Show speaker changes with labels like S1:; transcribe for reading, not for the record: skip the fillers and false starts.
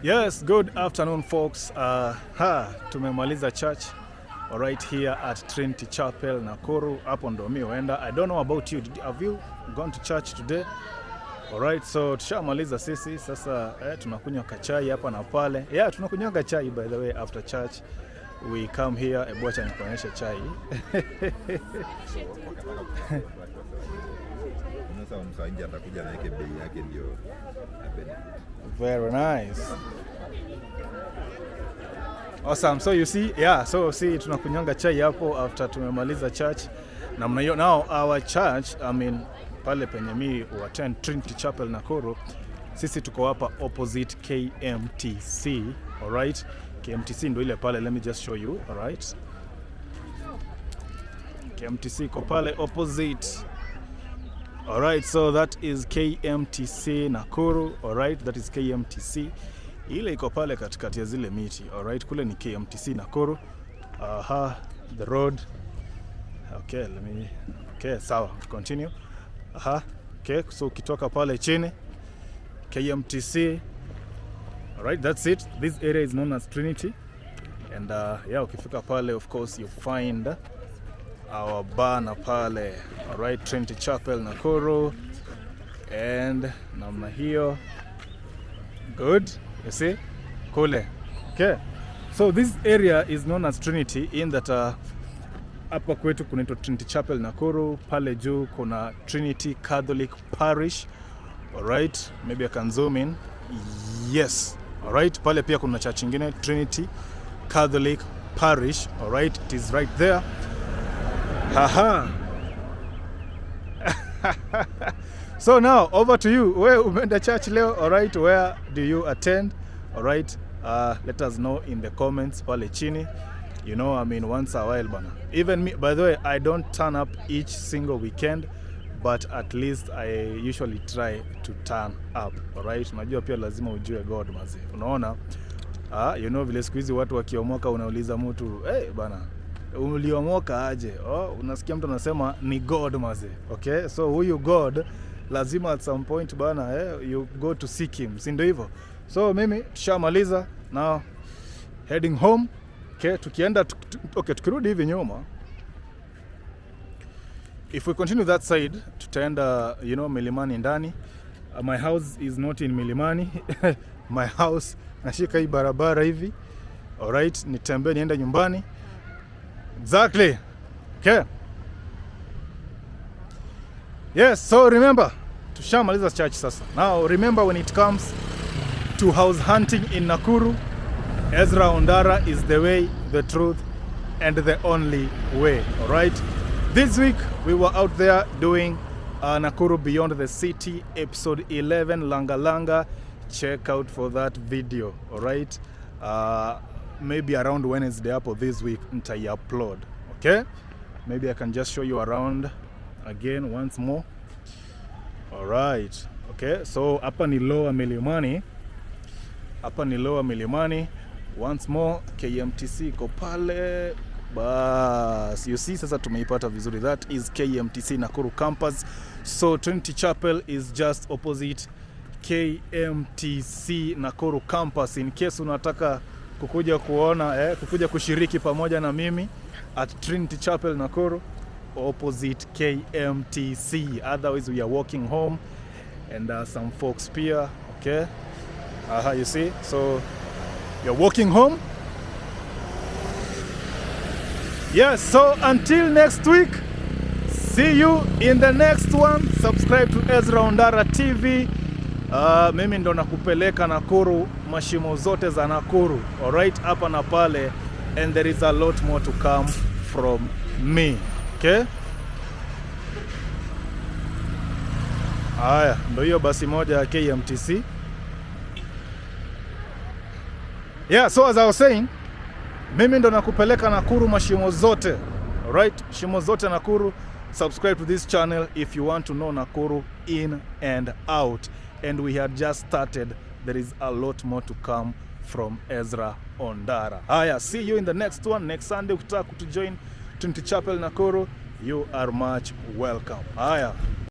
S1: Yes, good afternoon folks. Tumemaliza church right here at Trinity Chapel Nakuru. Hapo ndo mimi huenda. I don't know about you. Have you gone to church today? Alright, so tushamaliza sisi. Sasa tunakunywa kachai hapa na pale. Yeah, tunakunywa kachai by the way after church. We come here, acha nikuonyeshe chai. Very nice. Awesome. So you see, tunakunywanga chai hapo after tumemaliza church. Na mnayo now our church, pale penye mimi attend Trinity Chapel Nakuru, sisi tuko hapa opposite KMTC, alright? KMTC ndo ile pale, let me just show you, alright? KMTC iko pale opposite. Alright, so that is KMTC Nakuru, alright? That is KMTC. Ile iko pale katikati ya zile miti, alright? Kule ni KMTC Nakuru. The road. Okay, sawa, continue. Okay, so ukitoka pale chini KMTC. Alright, that's it. This area is known as Trinity. And ukifika pale, of course, you find our banner pale. Alright, Trinity Chapel Nakuru. And namna hiyo. Good, you see? Kule. Okay. So this area is known as Trinity in that hapa kwetu kunaitwa Trinity Chapel Nakuru. Pale juu kuna Trinity Catholic Parish. Alright, maybe I can zoom in. Yes. Alright, pale pia kuna church nyingine Trinity Catholic Parish. Alright, it is right there. So now over to you. Where umeenda church leo? Alright, where do you attend? Alright, let us know in the comments pale chini. You know, once a while bana. Even me, by the way, I don't turn up each single weekend, but at least I usually try to turn up. Alright, unajua pia lazima ujue God maze. Unaona? You know vile siku hizi watu wakiomoka unauliza mtu, bana, uliomoka aje? Unasikia mtu anasema ni God maze. Okay? So huyu God lazima at some point bana, you go to seek him. Si ndio hivyo? So mimi tushamaliza, now heading home. Okay, tukirudi hivi nyuma. If we continue that side, tutaenda, Milimani ndani. My house is not in Milimani. My house, nashika hii barabara hivi. Alright, nitembe nienda nyumbani. Exactly. Okay. Yes, so remember, tushamaliza church sasa. Now remember, when it comes to house hunting in Nakuru, Ezra Ondara is the way, the truth, and the only way. Alright? This week, we were out there doing Nakuru Beyond the City, episode 11, Langa Langa. Check out for that video. Alright? Maybe around Wednesday hapo this week, nita-upload. Okay? Maybe I can just show you around again once more. Alright. Okay, so hapa ni Lower Milimani. Once more, KMTC iko pale. Bas, you see, sasa tumeipata vizuri. That is KMTC Nakuru campus. So Trinity Chapel is just opposite KMTC Nakuru campus. In case unataka kukuja kuona, kukuja kushiriki pamoja na mimi at Trinity Chapel Nakuru, opposite KMTC. Otherwise, we are walking home, and some folks here. Okay, you see, so you're walking home. Yes, so until next week, see you in the next one. Subscribe to Ezra Ondara TV. Mimi ndo nakupeleka Nakuru, mashimo zote za Nakuru. Alright, hapa na pale, and there is a lot more to come from me. Okay? Haya, ndo hiyo basi moja ya KMTC. Yeah, so as I was saying, mimi ndo nakupeleka Nakuru mashimo zote. Alright, shimo zote Nakuru. Subscribe to this channel if you want to know Nakuru in and out. And we had just started. There is a lot more to come from Ezra Ondara. Haya, see you in the next one. Next Sunday, ukitaka to join Trinity Chapel Nakuru, you are much welcome. Haya.